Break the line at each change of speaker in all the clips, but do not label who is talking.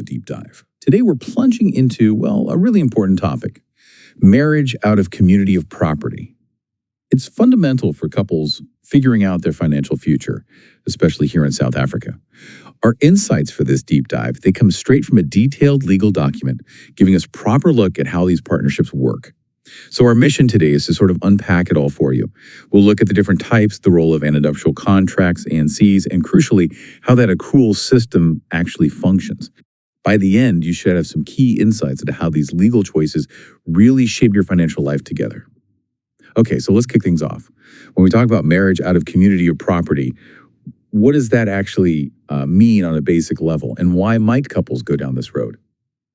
deep dive. Today we're plunging into, well, a really important topic: marriage out of community of property. It's fundamental for couples figuring out their financial future, especially here in South Africa. Our insights for this deep dive, they come straight from a detailed legal document, giving us proper look at how these partnerships work. So our mission today is to sort of unpack it all for you. We'll look at the different types, the role of antenuptial contracts, ANCs, and crucially, how that accrual system actually functions. By the end, you should have some key insights into how these legal choices really shape your financial life together. Okay, so let's kick things off. When we talk about marriage out of community or property, what does that actually mean on a basic level, and why might couples go down this road?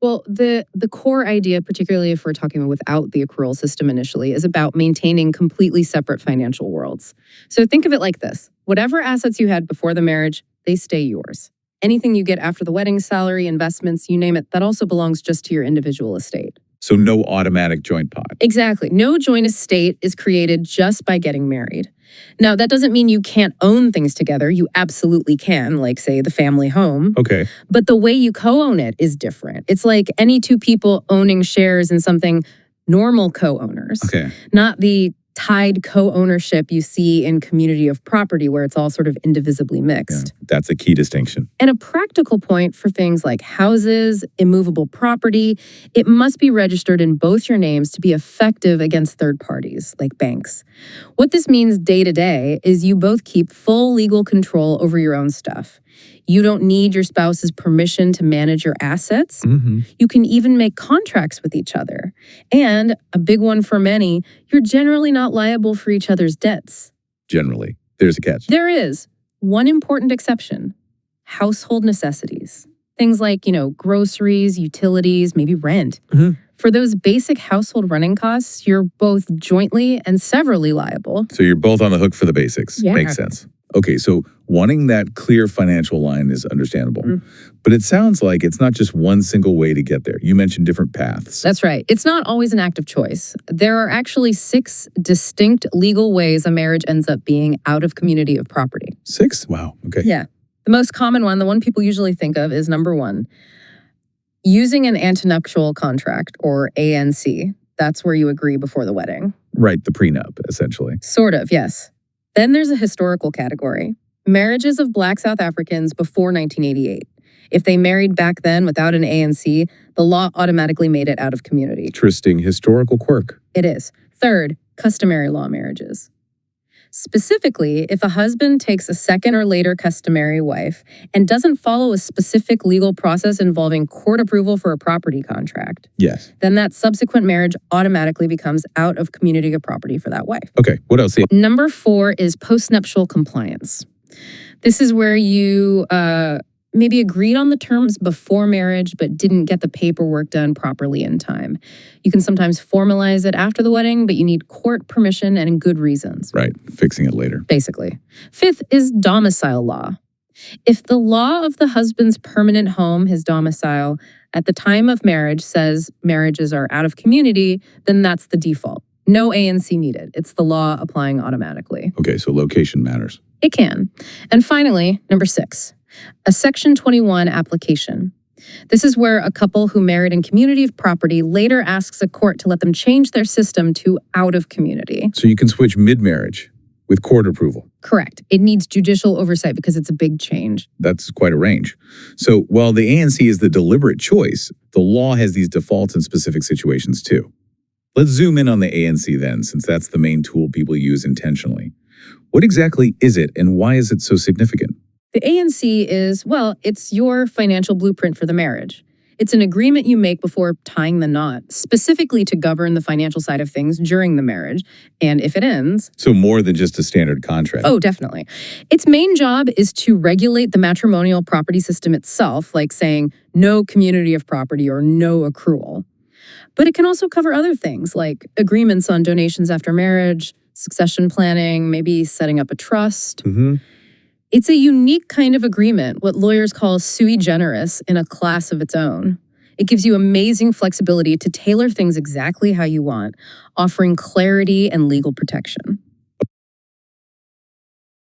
Well, the core idea, particularly if we're talking without the accrual system initially, is about maintaining completely separate financial worlds. So think of it like this. Whatever assets you had before the marriage, they stay yours. Anything you get after the wedding, salary, investments, you name it, that also belongs just to your individual estate.
So no automatic joint pot.
Exactly. No joint estate is created just by getting married. Now, that doesn't mean you can't own things together. You absolutely can, like, say, the family home.
Okay.
But the way you co-own it is different. It's like any two people owning shares in something, normal co-owners.
Okay.
Not the tied co-ownership you see in community of property where it's all sort of indivisibly mixed.
Yeah, that's a key distinction.
And a practical point for things like houses, immovable property, it must be registered in both your names to be effective against third parties, like banks. What this means day to day is you both keep full legal control over your own stuff. You don't need your spouse's permission to manage your assets. You can even make contracts with each other. And a big one for many, you're generally not liable for each other's debts.
Generally. There's a catch.
There is one important exception: household necessities. Things like, groceries, utilities, maybe rent. For those basic household running costs, you're both jointly and severally liable.
So you're both on the hook for the basics.
Yeah.
Makes sense. Okay, so wanting that clear financial line is understandable. But it sounds like it's not just one single way to get there. You mentioned different paths.
That's right. It's not always an act of choice. There are actually 6 distinct legal ways a marriage ends up being out of community of property.
6? Wow. Okay.
Yeah. The most common one, the one people usually think of, is number 1, using an antenuptial contract, or ANC. That's where you agree before the wedding.
Right, the prenup, essentially.
Sort of, yes. Then there's a historical category: marriages of Black South Africans before 1988. If they married back then without an ANC, the law automatically made it out of community.
Interesting historical quirk.
It is. Third, customary law marriages. Specifically, if a husband takes a second or later customary wife and doesn't follow a specific legal process involving court approval for a property contract,
Yes.
then that subsequent marriage automatically becomes out of community of property for that wife.
Okay, what else?
Number 4 is postnuptial compliance. This is where you maybe agreed on the terms before marriage but didn't get the paperwork done properly in time. You can sometimes formalize it after the wedding, but you need court permission and good reasons.
Right, fixing it later.
Basically. 5th is domicile law. If the law of the husband's permanent home, his domicile, at the time of marriage says marriages are out of community, then that's the default. No ANC needed. It's the law applying automatically.
Okay, so location matters.
It can. And finally, number 6, a Section 21 application. This is where a couple who married in community of property later asks a court to let them change their system to out of community.
So you can switch mid-marriage with court approval.
Correct. It needs judicial oversight because it's a big change.
That's quite a range. So while the ANC is the deliberate choice, the law has these defaults in specific situations too. Let's zoom in on the ANC then, since that's the main tool people use intentionally. What exactly is it, and why is it so significant?
The ANC is, well, it's your financial blueprint for the marriage. It's an agreement you make before tying the knot, specifically to govern the financial side of things during the marriage, and if it ends.
So more than just a standard contract.
Oh, definitely. Its main job is to regulate the matrimonial property system itself, like saying no community of property or no accrual. But it can also cover other things, like agreements on donations after marriage, succession planning, maybe setting up a trust. It's a unique kind of agreement, what lawyers call sui generis, in a class of its own. It gives you amazing flexibility to tailor things exactly how you want, offering clarity and legal protection.